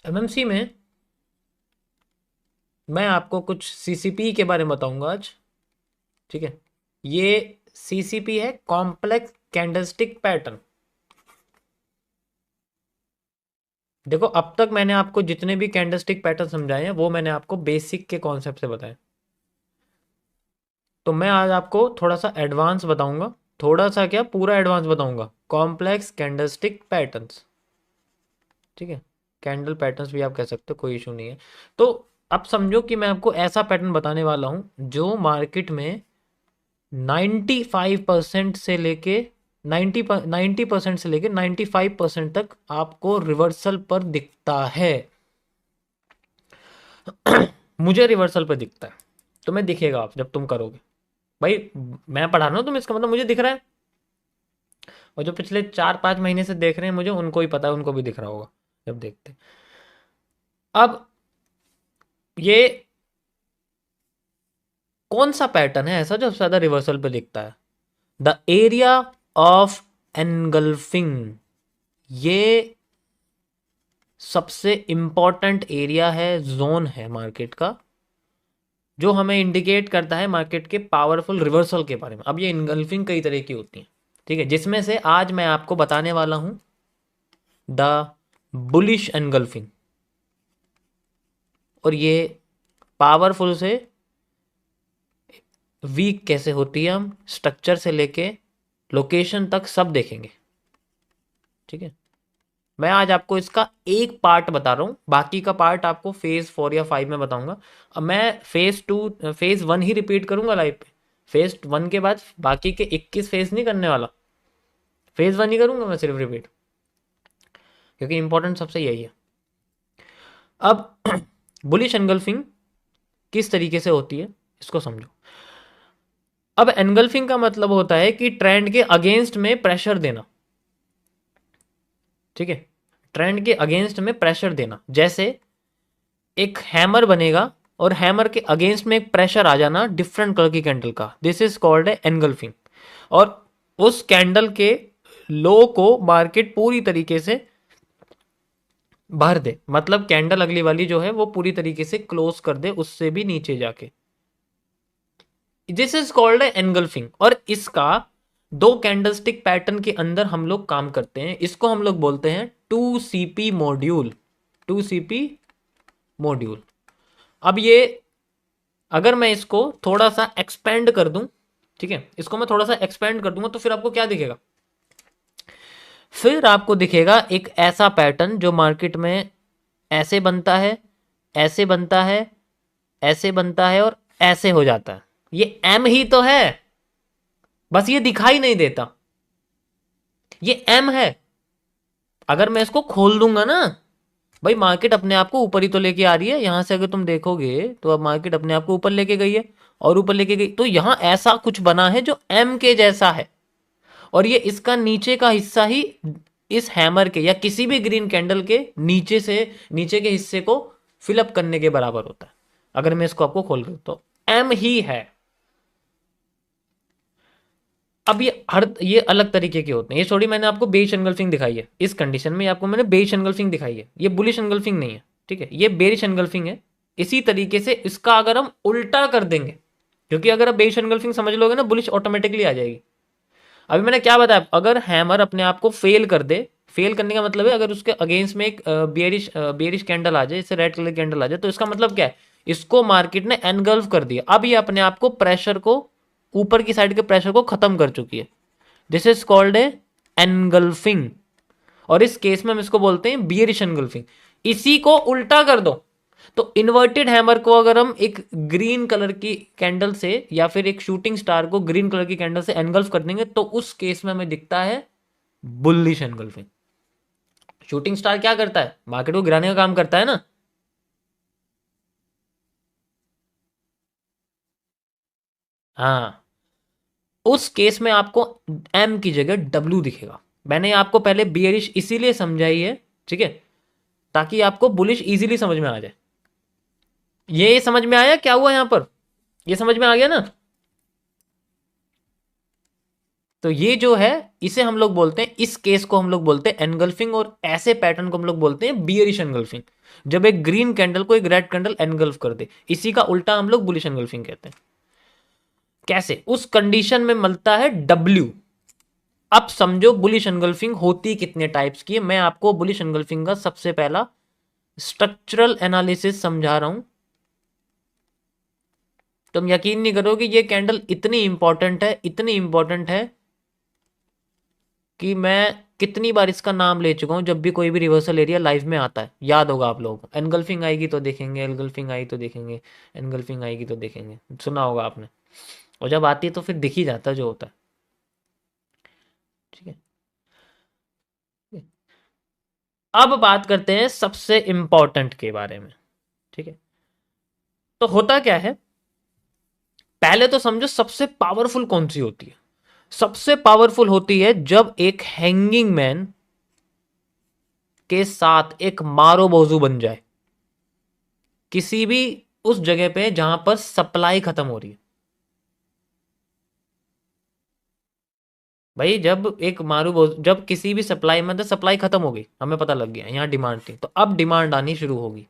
MMC में मैं आपको कुछ सीसीपी के बारे में बताऊंगा आज। ठीक है, ये सीसीपी है, कॉम्प्लेक्स कैंडलस्टिक पैटर्न। देखो, अब तक मैंने आपको जितने भी कैंडलस्टिक पैटर्न समझाए हैं वो मैंने आपको बेसिक के कॉन्सेप्ट से बताए। तो मैं आज आपको थोड़ा सा एडवांस बताऊंगा, थोड़ा सा क्या पूरा एडवांस बताऊंगा, कॉम्प्लेक्स कैंडलस्टिक पैटर्न्स। ठीक है, कैंडल पैटर्न्स भी आप कह सकते हो, कोई इशू नहीं है। तो अब समझो कि मैं आपको ऐसा पैटर्न बताने वाला हूं जो मार्केट में 95% से लेके 90% से लेके 95% तक आपको रिवर्सल पर दिखता है। मुझे रिवर्सल पर दिखता है, तुम्हें दिखेगा आप जब तुम करोगे। भाई, मैं पढ़ा रहा हूं तुम, इसका मतलब मुझे दिख रहा है। और जो पिछले 4-5 महीने से देख रहे हैं मुझे, उनको ही पता है, उनको भी दिख रहा होगा जब देखते हैं। अब ये कौन सा पैटर्न है ऐसा जो सबसे ज्यादा रिवर्सल पे दिखता है? The area of engulfing. ये सबसे इंपॉर्टेंट एरिया है, जोन है मार्केट का, जो हमें इंडिकेट करता है मार्केट के पावरफुल रिवर्सल के बारे में। अब ये इनगल्फिंग कई तरह की होती है, ठीक है, जिसमें से आज मैं आपको बताने वाला हूं द बुलिश एनगल्फिंग। और ये पावरफुल से वीक कैसे होती है, हम स्ट्रक्चर से लेके लोकेशन तक सब देखेंगे। ठीक है, मैं आज आपको इसका एक पार्ट बता रहा हूं, बाकी का पार्ट आपको फेज 4 या 5 में बताऊंगा। अब मैं फेज 1 ही रिपीट करूंगा लाइव पे। फेज 1 के बाद बाकी के 21 फेज नहीं करने वाला, फेज 1 ही करूंगा मैं सिर्फ रिपीट, क्योंकि इंपॉर्टेंट सबसे यही है। अब बुलिश एनगल्फिंग किस तरीके से होती है इसको समझो। अब एनगल्फिंग का मतलब होता है कि ट्रेंड के अगेंस्ट में प्रेशर देना। ठीक है, ट्रेंड के अगेंस्ट में प्रेशर देना, जैसे एक हैमर बनेगा और हैमर के अगेंस्ट में एक प्रेशर आ जाना डिफरेंट कलर की कैंडल का, this is called a engulfing. और उस कैंडल के लो को मार्केट पूरी तरीके से भर दे, मतलब कैंडल अगली वाली जो है वो पूरी तरीके से क्लोज कर दे उससे भी नीचे जाके, दिस इज कॉल्ड एनगल्फिंग। और इसका दो कैंडलस्टिक पैटर्न के अंदर हम लोग काम करते हैं, इसको हम लोग बोलते हैं 2CP मॉड्यूल। 2CP module. अब ये अगर मैं इसको थोड़ा सा एक्सपेंड कर दूं, ठीक है, इसको मैं थोड़ा सा एक्सपेंड कर दूंगा तो फिर आपको क्या दिखेगा? फिर आपको दिखेगा एक ऐसा पैटर्न जो मार्केट में ऐसे बनता है, ऐसे बनता है, ऐसे बनता है और ऐसे हो जाता है। ये एम ही तो है, बस ये दिखाई नहीं देता। ये एम है। अगर मैं इसको खोल दूंगा ना, भाई मार्केट अपने आप को ऊपर ही तो लेके आ रही है, यहां से अगर तुम देखोगे तो अब मार्केट अपने आप को ऊपर लेके गई है और ऊपर लेके गई, तो यहां ऐसा कुछ बना है जो एम के जैसा है। और ये इसका नीचे का हिस्सा ही इस हैमर के या किसी भी ग्रीन कैंडल के नीचे से नीचे के हिस्से को फिलअप करने के बराबर होता है। अगर मैं इसको आपको खोल दूं तो एम ही है। अब ये अलग तरीके के होते हैं। ये थोड़ी मैंने आपको बेरिश एनगल्फिंग दिखाई है, इस कंडीशन में आपको मैंने बेरिश एनगल्फिंग दिखाई है, ये बुलिश एनगल्फिंग नहीं है। ठीक है, ये बेरिश एनगल्फिंग है। इसी तरीके से इसका अगर हम उल्टा कर देंगे, क्योंकि अगर आप बेरिश एनगल्फिंग समझ लोगे ना, बुलिश ऑटोमेटिकली आ जाएगी। अभी मैंने क्या बताया, अगर हैमर अपने आप को फेल कर दे, फेल करने का मतलब है अगर उसके अगेंस्ट में एक बेरिश कैंडल आ जाए, जैसे रेड कलर कैंडल आ जाए, तो इसका मतलब क्या है, इसको मार्केट ने एनगल्फ कर दिया। अब ये अपने आप को प्रेशर को, ऊपर की साइड के प्रेशर को खत्म कर चुकी है, this is called a engulfing. और इस केस में हम इसको बोलते हैं बियरिश एनगल्फिंग। इसी को उल्टा कर दो, तो इन्वर्टेड हैमर को अगर हम एक ग्रीन कलर की कैंडल से या फिर एक शूटिंग स्टार को ग्रीन कलर की कैंडल से एनगल्फ कर देंगे, तो उस केस में हमें दिखता है बुलिश एनगल्फिंग। शूटिंग स्टार क्या करता है? मार्केट को गिराने का काम करता है ना। हाँ, उस केस में आपको एम की जगह डब्ल्यू दिखेगा। मैंने आपको पहले बियरिश इसीलिए समझाई है, ठीक है, ताकि आपको बुलिश इजीली समझ में आ जाए। ये समझ में आया क्या हुआ यहां पर? ये समझ में आ गया ना? तो ये जो है इसे हम लोग बोलते हैं, इस केस को हम लोग बोलते हैं एनगल्फिंग, और ऐसे पैटर्न को हम लोग बोलते हैं बियरिश एनगल्फिंग, जब एक ग्रीन कैंडल को एक रेड कैंडल एनगल्फ कर दे। इसी का उल्टा हम लोग बुलिश एनगल्फिंग कहते हैं। कैसे? उस कंडीशन में मिलता है डब्ल्यू। अब समझो बुलिश एनगल्फिंग होती कितने टाइप्स की है। मैं आपको बुलिश एनगल्फिंग का सबसे पहला स्ट्रक्चरल एनालिसिस समझा रहा हूं। तुम यकीन नहीं करोगे, ये कैंडल इतनी इंपॉर्टेंट है, इतनी इंपॉर्टेंट है कि मैं कितनी बार इसका नाम ले चुका हूं जब भी कोई भी रिवर्सल एरिया लाइव में आता है। याद होगा आप लोगों को, एनगल्फिंग आएगी तो देखेंगे, एनगल्फिंग आई तो देखेंगे, एनगल्फिंग आएगी तो देखेंगे, सुना होगा आपने। और जब आती है तो फिर दिख ही जाता है जो होता है। ठीक है, अब बात करते हैं सबसे इंपॉर्टेंट के बारे में। ठीक है, तो होता क्या है, पहले तो समझो सबसे पावरफुल कौन सी होती है। सबसे पावरफुल होती है जब एक हैंगिंग मैन के साथ एक मारो बोजू बन जाए किसी भी उस जगह पे जहां पर सप्लाई खत्म हो रही है। भाई जब एक जब किसी भी सप्लाई में, सप्लाई खत्म हो गई, हमें पता लग गया यहाँ डिमांड थी, तो अब डिमांड आनी शुरू होगी।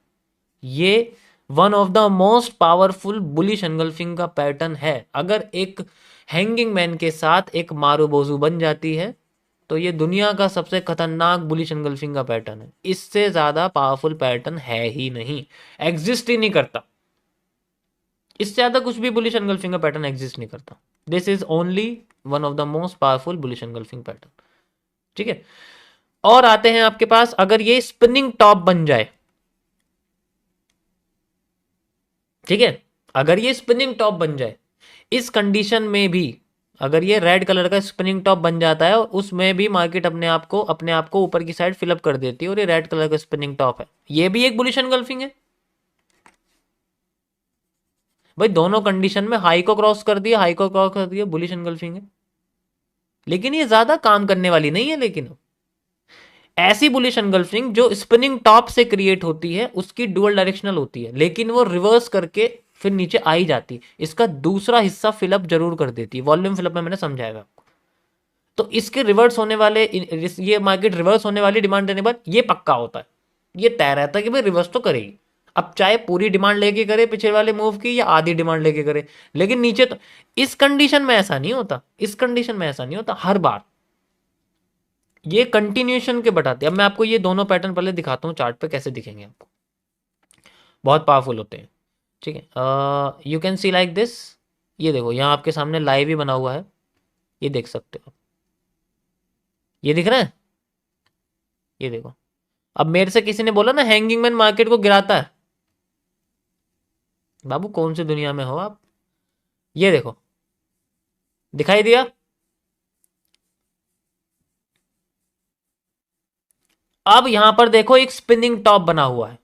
ये one of the most powerful bullish engulfing का पैटर्न है। अगर एक हैंगिंग मैन के साथ एक मारूबोजू बन जाती है तो ये दुनिया का सबसे खतरनाक बुलिश एनगल्फिंग का पैटर्न है। इससे ज्यादा पावरफुल पैटर्न है ही नहीं, एग्जिस्ट ही नहीं करता। इससे ज्यादा कुछ भी बुलिश एनगल्फिंग का पैटर्न एग्जिस्ट नहीं करता। This is only one of the most powerful bullish engulfing pattern. ठीक है, और आते हैं आपके पास, अगर ये स्पिनिंग टॉप बन जाए, ठीक है, अगर ये स्पिनिंग टॉप बन जाए, इस कंडीशन में भी अगर ये रेड कलर का स्पिनिंग टॉप बन जाता है और उसमें भी मार्केट अपने आप को ऊपर की साइड फिलअप कर देती है और ये रेड कलर का स्पिनिंग टॉप है, ये भी एक बुलिश एनगल्फिंग है। भाई दोनों कंडीशन में हाई को क्रॉस कर दिया, हाई को क्रॉस कर दिया, बुलिश एनगल्फिंग है। लेकिन ये ज्यादा काम करने वाली नहीं है। लेकिन ऐसी बुलिश एनगल्फिंग जो स्पिनिंग टॉप से क्रिएट होती है उसकी डुअल डायरेक्शनल होती है, लेकिन वो रिवर्स करके फिर नीचे आ ही जाती है। इसका दूसरा हिस्सा फिलअप जरूर कर देती है, वॉल्यूम फिलअप में मैंने समझाया आपको। तो इसके रिवर्स होने वाले, ये मार्केट रिवर्स होने वाली डिमांड देने के बाद ये पक्का होता है, ये तय रहता है कि भाई रिवर्स तो करेगी। अब चाहे पूरी डिमांड लेके करे पिछले वाले मूव की या आधी डिमांड लेके करे, लेकिन नीचे तो इस कंडीशन में ऐसा नहीं होता, इस कंडीशन में ऐसा नहीं होता हर बार। ये कंटिन्यूएशन के बताते हैं। अब मैं आपको ये दोनों पैटर्न पहले दिखाता हूँ चार्ट पे कैसे दिखेंगे आपको, बहुत पावरफुल होते हैं। ठीक है, you can see like this. ये देखो यहाँ आपके सामने लाइव ही बना हुआ है, ये देख सकते हो, ये दिख रहा है, ये देखो। अब मेरे से किसी ने बोला ना हैंगिंग मैन मार्केट को गिराता है, बाबू कौन सी दुनिया में हो आप। ये देखो, दिखाई दिया। अब यहां पर देखो एक स्पिनिंग टॉप बना हुआ है,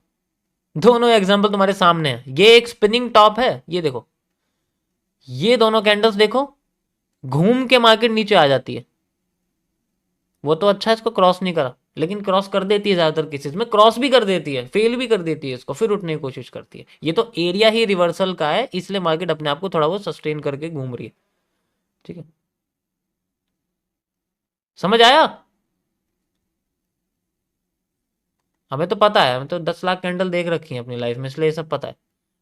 दोनों एग्जांपल तुम्हारे सामने है। ये एक स्पिनिंग टॉप है, ये देखो, ये दोनों कैंडल्स देखो, घूम के मार्केट नीचे आ जाती है। वो तो अच्छा है इसको क्रॉस नहीं करा, लेकिन क्रॉस कर देती है, ज्यादातर केसेस में क्रॉस भी कर देती है, फेल भी कर देती है इसको, फिर उठने की कोशिश करती है। ये तो एरिया ही रिवर्सल का है, इसलिए मार्केट अपने आप को थोड़ा बहुत सस्टेन करके घूम रही है। ठीक है, समझ आया? हमें तो पता है, हमें तो 10 लाख कैंडल देख रखी है अपनी लाइफ में, इसलिए ये सब पता है।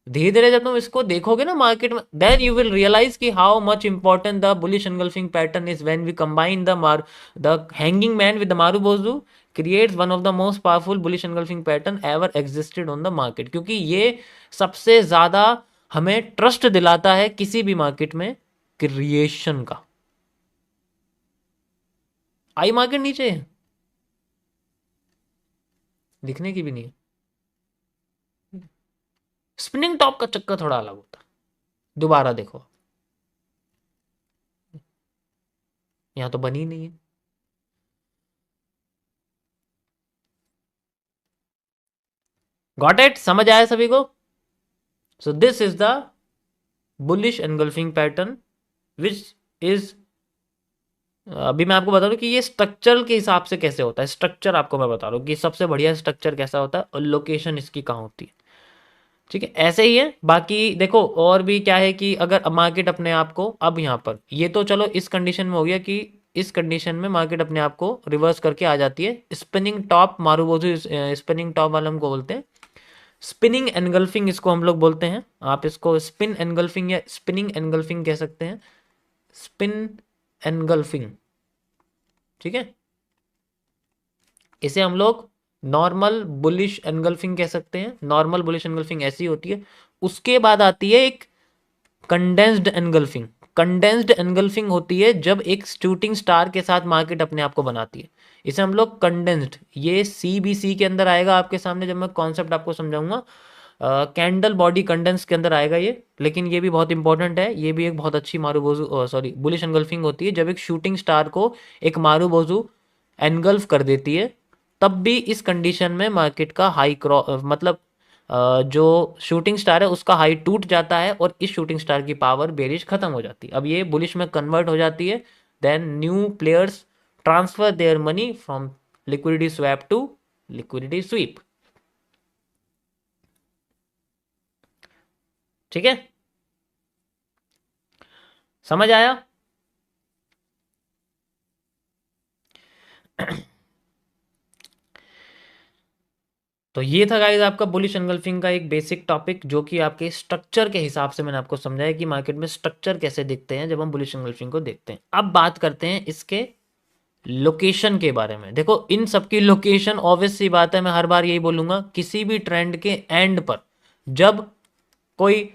धीरे धीरे जब तुम इसको देखोगे ना मार्केट में, देन यू विल रियलाइज कि how much important the bullish engulfing pattern is when we combine the hanging man with the marubozu creates one of the most powerful bullish engulfing pattern ever existed on the market. क्योंकि ये सबसे ज्यादा हमें trust दिलाता है किसी भी market में क्रिएशन का। आई मार्केट नीचे है, दिखने की भी नहीं है। स्पिनिंग टॉप का चक्कर थोड़ा अलग होता है। दोबारा देखो, यहां तो बनी नहीं है। Got it? समझ आया सभी को? So this is the bullish engulfing pattern which is, अभी मैं आपको बता दूं कि ये स्ट्रक्चर के हिसाब से कैसे होता है। स्ट्रक्चर आपको मैं बता रहा हूं कि सबसे बढ़िया स्ट्रक्चर कैसा होता है और लोकेशन इसकी कहाँ होती है। ठीक है, ऐसे ही है। बाकी देखो और भी क्या है कि अगर मार्केट अपने आप को, अब यहाँ पर ये तो चलो इस कंडीशन में हो गया कि इस कंडीशन में मार्केट अपने आप को रिवर्स करके आ जाती है। Spinning top marubozu, spinning top वाला हमको बोलते हैं। स्पिनिंग एनगल्फिंग इसको हम लोग बोलते हैं। आप इसको स्पिन एनगल्फिंग या स्पिनिंग एनगल्फिंग कह सकते हैं। स्पिन एनगल्फिंग, ठीक है। इसे हम लोग नॉर्मल बुलिश एनगल्फिंग कह सकते हैं। नॉर्मल बुलिश एनगल्फिंग ऐसी होती है। उसके बाद आती है एक कंडेंस्ड एनगल्फिंग। कंडेंस्ड एनगल्फिंग होती है जब एक शूटिंग स्टार के साथ मार्केट अपने आप को बनाती है। इसे हम लोग कंडेंस्ड, ये CBC के अंदर आएगा आपके सामने जब मैं कॉन्सेप्ट आपको समझाऊंगा। कैंडल बॉडी कंडेंस के अंदर आएगा ये, लेकिन ये भी बहुत इंपॉर्टेंट है। ये भी एक बहुत अच्छी मारूबोजू सॉरी बुलिश एनगल्फिंग होती है जब एक शूटिंग स्टार को एक मारूबोजू एनगल्फ कर देती है। तब भी इस कंडीशन में मार्केट का हाई मतलब जो शूटिंग स्टार है उसका हाई टूट जाता है और इस शूटिंग स्टार की पावर बेरिश खत्म हो जाती है। अब ये बुलिश में कन्वर्ट हो जाती है। Then new players transfer their money from liquidity swap to liquidity sweep, ठीक है। समझ आया? तो ये था गाइस आपका बुलिश एनगल्फिंग का एक बेसिक टॉपिक, जो कि आपके स्ट्रक्चर के हिसाब से मैंने आपको समझाया कि मार्केट में स्ट्रक्चर कैसे दिखते हैं जब हम बुलिश एनगल्फिंग को देखते हैं। अब बात करते हैं इसके लोकेशन के बारे में। देखो इन सबकी लोकेशन ऑब्वियस सी बात है, मैं हर बार यही बोलूंगा, किसी भी ट्रेंड के एंड पर जब कोई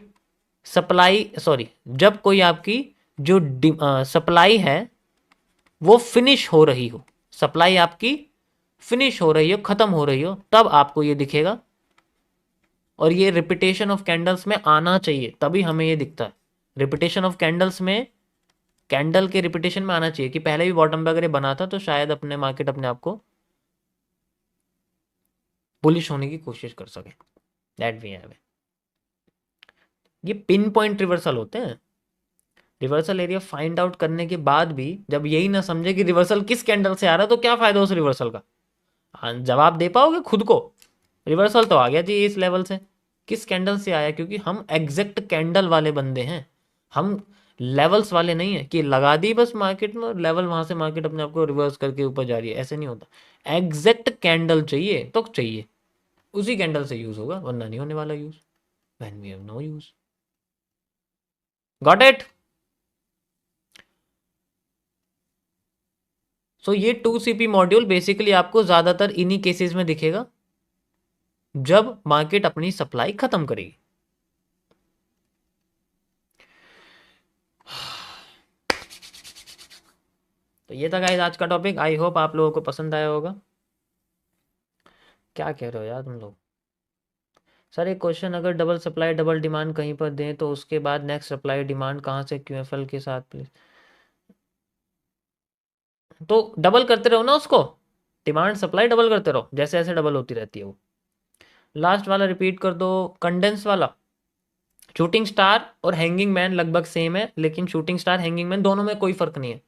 सप्लाई सॉरी जब कोई आपकी जो सप्लाई है वो फिनिश हो रही हो, सप्लाई आपकी फिनिश हो रही हो, खत्म हो रही हो, तब आपको ये दिखेगा। और ये रिपीटेशन ऑफ कैंडल्स में आना चाहिए, तभी हमें ये दिखता है। रिपीटेशन ऑफ कैंडल्स में, कैंडल के रिपीटेशन में आना चाहिए कि पहले भी बॉटम पे अगर ये बना था तो शायद अपने मार्केट अपने आप को बुलिश होने की कोशिश कर सके। That we have. ये पिन पॉइंट रिवर्सल होते हैं। रिवर्सल एरिया फाइंड आउट करने के बाद भी जब यही ना समझे कि रिवर्सल किस कैंडल से आ रहा है तो क्या फायदा उस रिवर्सल का। हाँ, जवाब दे पाओगे खुद को? रिवर्सल तो आ गया जी इस लेवल से, किस कैंडल से आया? क्योंकि हम एग्जैक्ट कैंडल वाले बंदे हैं, हम लेवल्स वाले नहीं है कि लगा दी बस मार्केट में लेवल, वहां से मार्केट अपने आप को रिवर्स करके ऊपर जा रही है, ऐसे नहीं होता। एग्जैक्ट कैंडल चाहिए तो चाहिए, उसी कैंडल से यूज होगा, वरना नहीं होने वाला use. When we have no use. Got it? So ये 2CP मॉड्यूल बेसिकली आपको ज्यादातर इन्हीं केसेस में दिखेगा जब मार्केट अपनी सप्लाई खत्म करेगी। तो ये था गाइस आज का टॉपिक। आई होप आप लोगों को पसंद आया होगा। क्या कह रहे हो यार तुम लोग? सर एक क्वेश्चन, अगर डबल सप्लाई डबल डिमांड कहीं पर दें तो उसके बाद नेक्स्ट सप्लाई डिमांड कहाँ से QFL के साथ प्लीज? तो डबल करते रहो ना उसको, डिमांड सप्लाई डबल करते रहो, जैसे ऐसे डबल होती रहती है वो। लास्ट वाला रिपीट कर दो, कंडेंस वाला। शूटिंग स्टार और हैंगिंग मैन लगभग सेम है, लेकिन शूटिंग स्टार हैंगिंग मैन दोनों में कोई फर्क नहीं है,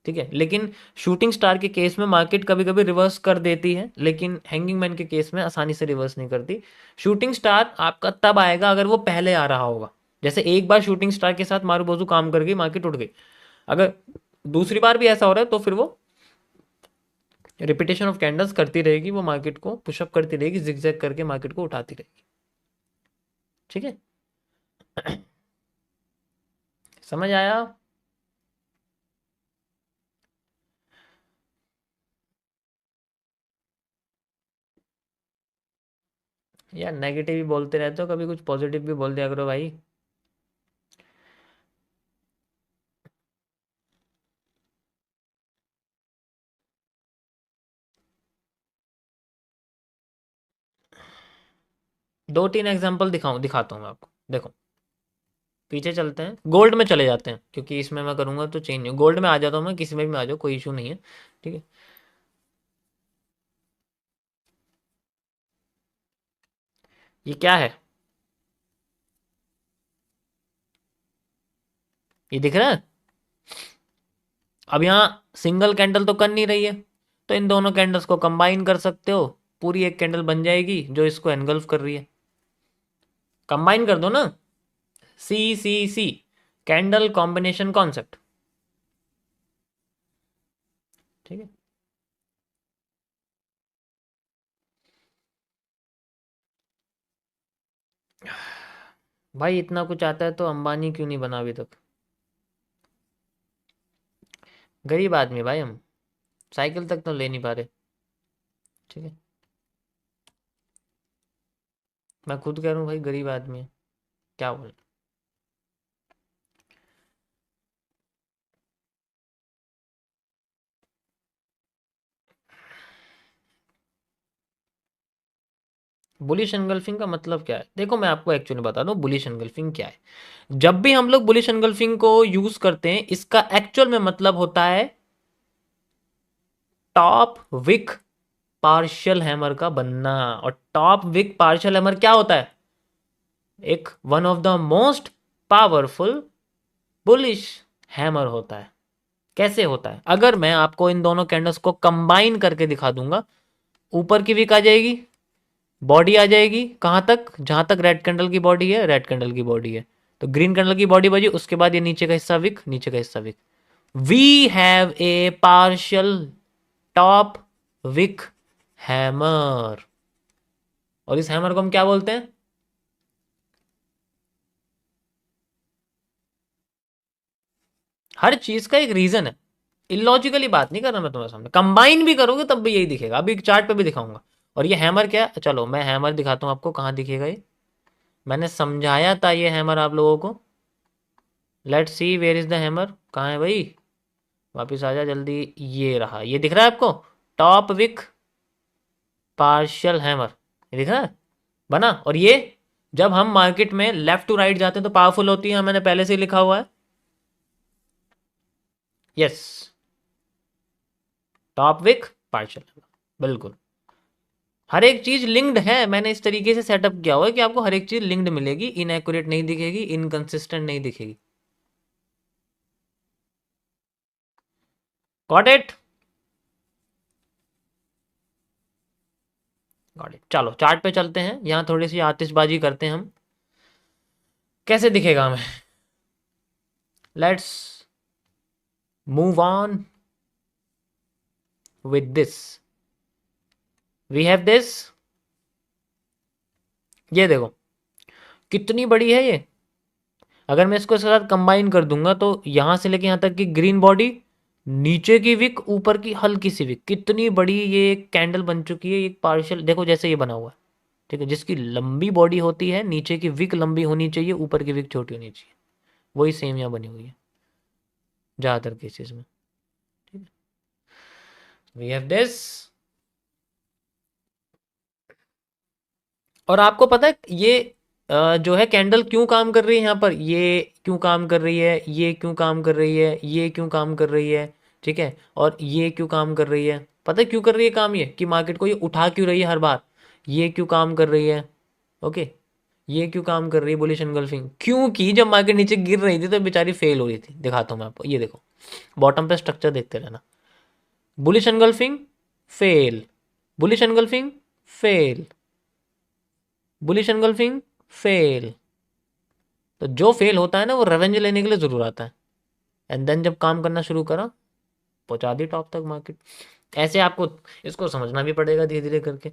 ठीक है। लेकिन शूटिंग स्टार के केस में मार्केट कभी कभी रिवर्स कर देती है, लेकिन हैंगिंग मैन के केस में आसानी से रिवर्स नहीं करती। शूटिंग स्टार आपका तब आएगा अगर वो पहले आ रहा होगा। जैसे एक बार शूटिंग स्टार के साथ मारूबोजू काम कर गई, मार्केट उठ गई। अगर दूसरी बार भी ऐसा हो रहा है तो फिर वो रिपीटेशन ऑफ कैंडल्स करती रहेगी, वो मार्केट को पुशअप करती रहेगी, जिगजैग करके मार्केट को उठाती रहेगी, ठीक है। समझ आया? यार नेगेटिव भी बोलते रहते हो, कभी कुछ पॉजिटिव भी बोल दिया करो भाई। दो तीन एग्जांपल दिखाता हूँ मैं आपको। देखो पीछे चलते हैं, गोल्ड में चले जाते हैं, क्योंकि इसमें मैं करूंगा तो चेंज नहीं। गोल्ड में आ जाता हूँ मैं, किसी में भी आ जाओ, कोई इशू नहीं है, ठीक है। ये क्या है? ये दिख रहा है? अब यहाँ सिंगल कैंडल तो कर नहीं रही है, तो इन दोनों कैंडल्स को कंबाइन कर सकते हो, पूरी एक कैंडल बन जाएगी जो इसको एनगल्फ कर रही है। कंबाइन कर दो ना, CCC, कैंडल कॉम्बिनेशन कॉन्सेप्ट। ठीक है। भाई इतना कुछ आता है तो अंबानी क्यों नहीं बना अभी तक? गरीब आदमी भाई हम, साइकिल तक तो ले नहीं पा रहे। ठीक है, मैं खुद कह रहा हूँ भाई गरीब आदमी है, क्या बोल। बुलिश एंगल्फिंग का मतलब क्या है? देखो मैं आपको एक्चुअली बता दूं बुलिश एंगल्फिंग क्या है। जब भी हम लोग बुलिश एंगल्फिंग को यूज करते हैं, इसका एक्चुअल में मतलब होता है टॉप विक पार्शियल हैमर का बनना। और टॉप विक पार्शियल हैमर क्या होता है? एक one of the most powerful bullish hammer होता है। कैसे होता है? अगर मैं आपको इन दोनों कैंडल्स को कंबाइन करके दिखा दूंगा, ऊपर की विक आ जाएगी, बॉडी आ जाएगी कहां तक? जहां तक रेड कैंडल की बॉडी है, रेड कैंडल की बॉडी है, तो ग्रीन कैंडल की बॉडी बजी, उसके बाद ये नीचे का हिस्सा विक, नीचे का हिस्सा wick. We have a partial top wick hammer. और इस हैमर को हम क्या बोलते हैं? हर चीज का एक रीजन है, इलॉजिकली बात नहीं कर रहा मैं तुम्हारे सामने। कंबाइन भी करोगे तब भी यही दिखेगा, अभी चार्ट पे भी दिखाऊंगा। और ये हैमर क्या है, चलो मैं हैमर दिखाता हूं आपको, कहां दिखेगा ये। मैंने समझाया था ये हैमर आप लोगों को। Let's see where is the hammer, कहाँ है भाई? वापिस आ जा जल्दी। ये रहा, ये दिख रहा है आपको? टॉप विक पार्शियल हैमर, ये दिख रहा है बना। और ये जब हम मार्केट में लेफ्ट टू राइट जाते हैं तो पावरफुल होती है, मैंने पहले से ही लिखा हुआ है। Yes, top wick partial hammer, बिल्कुल। हर एक चीज लिंक्ड है, मैंने इस तरीके से सेटअप किया हुआ है कि आपको हर एक चीज लिंक्ड मिलेगी, इनएक्यूरेट नहीं दिखेगी, इनकंसिस्टेंट नहीं दिखेगी। Got it? Got it. चलो चार्ट पे चलते हैं, यहां थोड़ी सी आतिशबाजी करते हैं हम। कैसे दिखेगा हमें? Let's move on with this. We have this, ये देखो कितनी बड़ी है ये। अगर मैं इसको इसके साथ कंबाइन कर दूंगा तो यहां से लेके यहां तक की ग्रीन बॉडी, नीचे की विक, ऊपर की हल्की सी विक, कितनी बड़ी ये कैंडल बन चुकी है। एक पार्शियल देखो जैसे ये बना हुआ है, ठीक है, जिसकी लंबी बॉडी होती है, नीचे की विक लंबी होनी चाहिए, ऊपर की विक छोटी होनी चाहिए। वही सेम यहाँ बनी हुई है ज़्यादातर केसेस में। ठीक है, वी हैव दिस। और आपको पता है ये जो है कैंडल क्यों काम कर रही है यहाँ पर, ये क्यों काम कर रही है, ये क्यों काम कर रही है, ये क्यों काम कर रही है, ठीक है, और ये क्यों काम कर रही है? पता है क्यों कर रही है काम? ये कि मार्केट को ये उठा क्यों रही है हर बार, ये क्यों काम कर रही है? ओके, ये क्यों काम कर रही है बुलिश एंगल्फिंग? क्योंकि जब मार्केट नीचे गिर रही थी तो बेचारी फेल हो रही थी। दिखाता हूँ मैं आपको, ये देखो बॉटम पे स्ट्रक्चर देखते रहना। Bullish engulfing fail, bullish engulfing fail, bullish engulfing fail. तो जो फेल होता है ना वो रेवेन्यू लेने के लिए जरूर आता है। एंड देन जब काम करना शुरू करा, पहुंचा दी टॉप तक मार्केट। ऐसे आपको इसको समझना भी पड़ेगा धीरे धीरे करके।